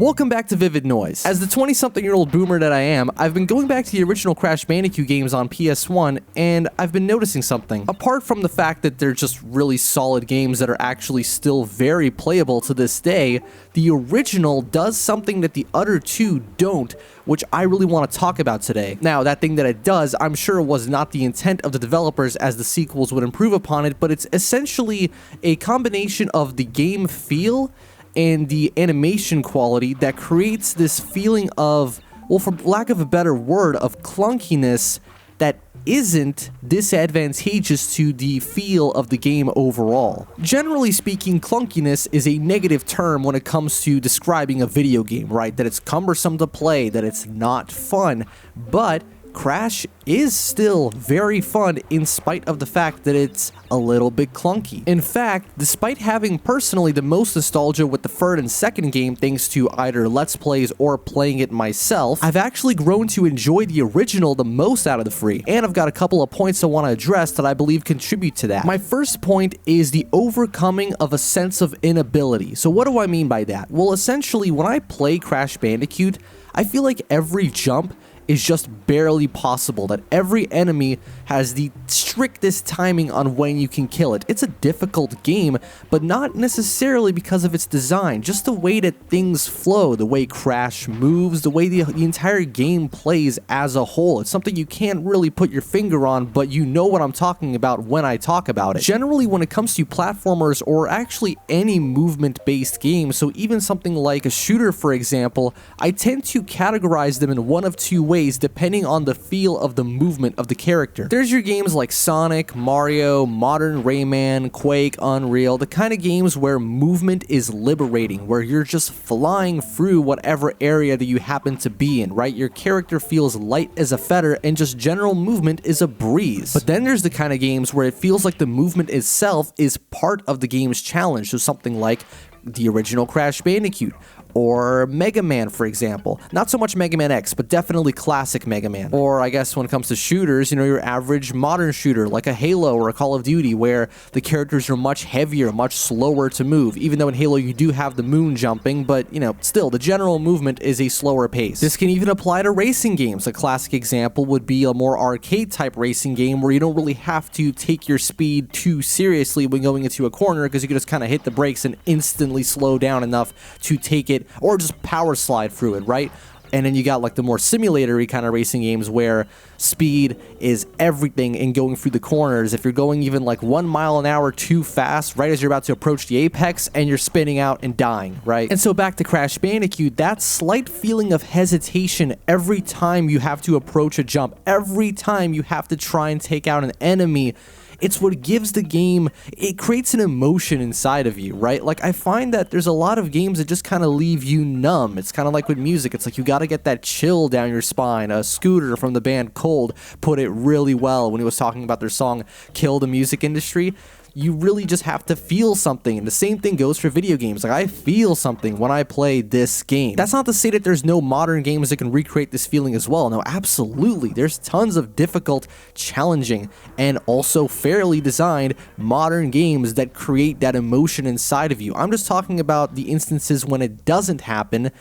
Welcome back to Vivid Noise. As the 20-something-year-old boomer that I am, I've been going back to the original Crash Bandicoot games on PS1, and I've been noticing something. Apart from the fact that they're just really solid games that are actually still very playable to this day, the original does something that the other two don't, which I really want to talk about today. Now, that thing that it does, I'm sure was not the intent of the developers as the sequels would improve upon it, but it's essentially a combination of the game feel and the animation quality that creates this feeling of, well, for lack of a better word, of clunkiness that isn't disadvantageous to the feel of the game overall. Generally speaking, clunkiness is a negative term when it comes to describing a video game, right? That it's cumbersome to play, that it's not fun, but Crash is still very fun in spite of the fact that it's a little bit clunky. In fact, despite having personally the most nostalgia with the third and second game thanks to either Let's Plays or playing it myself, I've actually grown to enjoy the original the most out of the three, and I've got a couple of points I want to address that I believe contribute to that. My first point is the overcoming of a sense of inability. So what do I mean by that? Well, essentially, when I play Crash Bandicoot, I feel like every jump is just barely possible, that every enemy has the strictest timing on when you can kill it. It's a difficult game, but not necessarily because of its design, just the way that things flow, the way Crash moves, the way the entire game plays as a whole. It's something you can't really put your finger on, but you know what I'm talking about when I talk about it. Generally, when it comes to platformers or actually any movement-based game, so even something like a shooter, for example, I tend to categorize them in one of two ways depending on the feel of the movement of the character. There's your games like Sonic, Mario, Modern Rayman, Quake, Unreal, the kind of games where movement is liberating, where you're just flying through whatever area that you happen to be in, right? Your character feels light as a feather and just general movement is a breeze. But then there's the kind of games where it feels like the movement itself is part of the game's challenge, so something like the original Crash Bandicoot, or Mega Man, for example. Not so much Mega Man X, but definitely classic Mega Man. Or I guess when it comes to shooters, you know, your average modern shooter like a Halo or a Call of Duty, where the characters are much heavier, much slower to move. Even though in Halo you do have the moon jumping, but, you know, still, the general movement is a slower pace. This can even apply to racing games. A classic example would be a more arcade-type racing game where you don't really have to take your speed too seriously when going into a corner, because you can just kind of hit the brakes and instantly slow down enough to take it, or just power slide through it, right? And then you got like the more simulatory kind of racing games where speed is everything in going through the corners. If you're going even like 1 mile an hour too fast, right as you're about to approach the apex, and you're spinning out and dying, right? And so back to Crash Bandicoot, that slight feeling of hesitation every time you have to approach a jump, every time you have to try and take out an enemy, it's what gives the game, it creates an emotion inside of you, right? Like, I find that there's a lot of games that just kind of leave you numb. It's kind of like with music. It's like you got to get that chill down your spine. Scooter from the band Cold put it really well when he was talking about their song Kill the Music Industry. You really just have to feel something, and the same thing goes for video games. Like, I feel something when I play this game. That's not to say that there's no modern games that can recreate this feeling as well. No, absolutely. There's tons of difficult, challenging, and also fairly designed modern games that create that emotion inside of you. I'm just talking about the instances when it doesn't happen,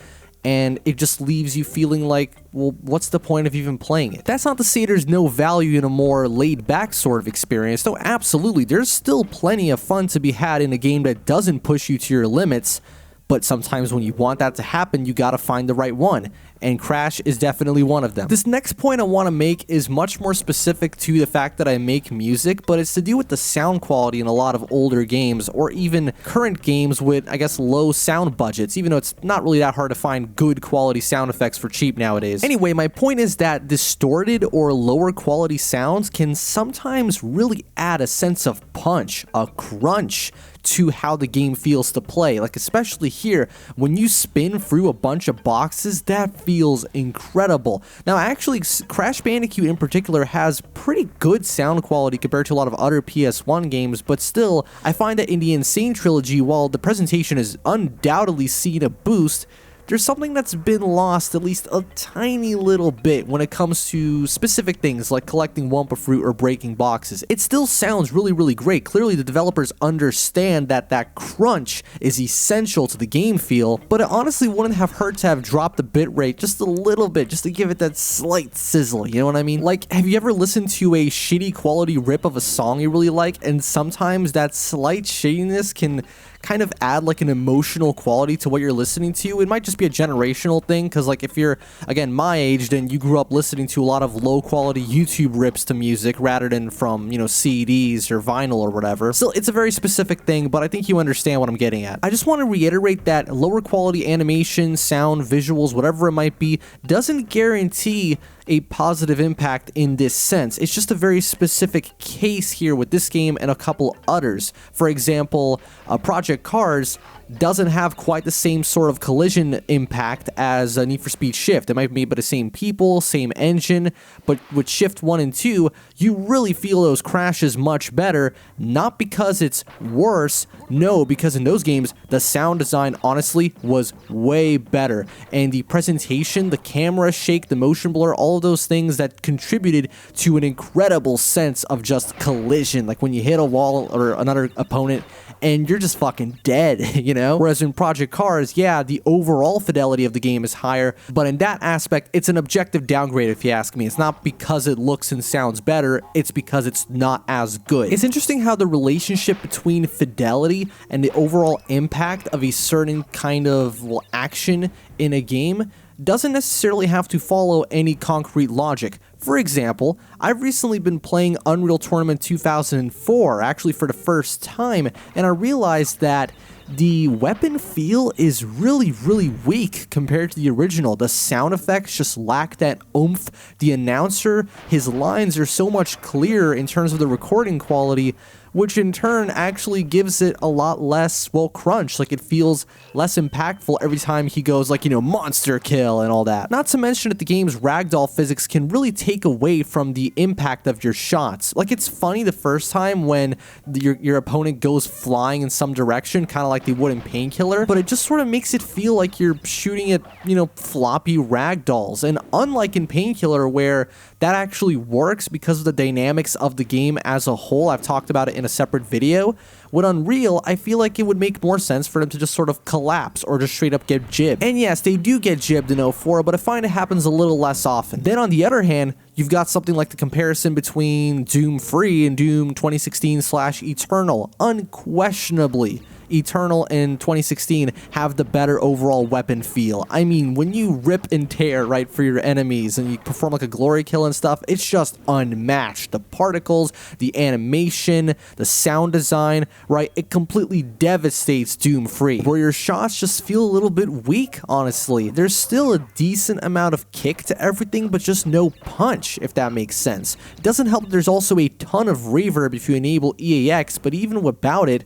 and it just leaves you feeling like, well, what's the point of even playing it? That's not to say there's no value in a more laid-back sort of experience. No, absolutely, there's still plenty of fun to be had in a game that doesn't push you to your limits, but sometimes when you want that to happen, you gotta find the right one, and Crash is definitely one of them. This next point I want to make is much more specific to the fact that I make music, but it's to do with the sound quality in a lot of older games, or even current games with, I guess, low sound budgets, even though it's not really that hard to find good quality sound effects for cheap nowadays. Anyway, my point is that distorted or lower quality sounds can sometimes really add a sense of punch, a crunch, to how the game feels to play. Like, especially here, when you spin through a bunch of boxes, that feels incredible. Now, actually, Crash Bandicoot in particular has pretty good sound quality compared to a lot of other PS1 games, but still, I find that in the Insane trilogy, while the presentation has undoubtedly seen a boost, there's something that's been lost at least a tiny little bit when it comes to specific things like collecting Wumpa Fruit or breaking boxes. It still sounds really, really great. Clearly, the developers understand that that crunch is essential to the game feel, but it honestly wouldn't have hurt to have dropped the bitrate just a little bit, just to give it that slight sizzle, you know what I mean? Like, have you ever listened to a shitty quality rip of a song you really like, and sometimes that slight shadiness can kind of add like an emotional quality to what you're listening to? It might just be a generational thing, because like if you're, again, my age, then you grew up listening to a lot of low quality YouTube rips to music rather than from, you know, CDs or vinyl or whatever. So it's a very specific thing, but I think you understand what I'm getting at. I just want to reiterate that lower quality animation, sound, visuals, whatever it might be, doesn't guarantee a positive impact in this sense. It's just a very specific case here with this game and a couple others. For example, Project Cars doesn't have quite the same sort of collision impact as Need for Speed Shift. It might be but the same people, same engine, but with Shift 1 and 2, you really feel those crashes much better, not because it's worse, no, because in those games, the sound design honestly was way better, and the presentation, the camera shake, the motion blur, all of those things that contributed to an incredible sense of just collision, like when you hit a wall or another opponent, and you're just fucking dead, you know? Whereas in Project Cars, yeah, the overall fidelity of the game is higher, but in that aspect, it's an objective downgrade if you ask me. It's not because it looks and sounds better, it's because it's not as good. It's interesting how the relationship between fidelity and the overall impact of a certain kind of action in a game doesn't necessarily have to follow any concrete logic. For example, I've recently been playing Unreal Tournament 2004, actually for the first time, and I realized that the weapon feel is really, really weak compared to the original. The sound effects just lack that oomph. The announcer, his lines are so much clearer in terms of the recording quality, which in turn actually gives it a lot less, well, crunch. Like, it feels less impactful every time he goes, like, you know, monster kill and all that. Not to mention that the game's ragdoll physics can really take away from the impact of your shots. Like, it's funny the first time when your opponent goes flying in some direction, kind of like they would in Painkiller, but it just sort of makes it feel like you're shooting at, you know, floppy ragdolls. And unlike in Painkiller, where that actually works because of the dynamics of the game as a whole, I've talked about it in a separate video, with Unreal, I feel like it would make more sense for them to just sort of collapse or just straight up get jibbed. And yes, they do get jibbed in 04, but I find it happens a little less often. Then on the other hand, you've got something like the comparison between Doom Free and Doom 2016/Eternal. Unquestionably, Eternal and 2016 have the better overall weapon feel. I mean, when you rip and tear, right, for your enemies and you perform like a glory kill and stuff, it's just unmatched. The particles, the animation, the sound design, right, it completely devastates Doom Free, where your shots just feel a little bit weak, honestly. There's still a decent amount of kick to everything, but just no punch, if that makes sense. It doesn't help that there's also a ton of reverb if you enable EAX, but even without it,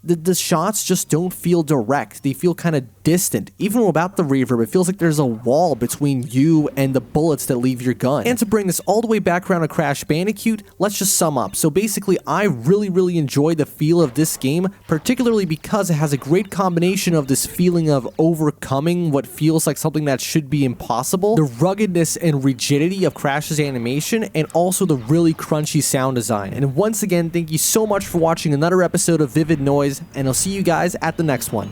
the shots just don't feel direct. They feel kind of distant. Even without the reverb, it feels like there's a wall between you and the bullets that leave your gun. And to bring this all the way back around to Crash Bandicoot, let's just sum up. So basically, I really, really enjoy the feel of this game, particularly because it has a great combination of this feeling of overcoming what feels like something that should be impossible, the ruggedness and rigidity of Crash's animation, and also the really crunchy sound design. And once again, thank you so much for watching another episode of Vivid Noise, and I'll see you guys at the next one.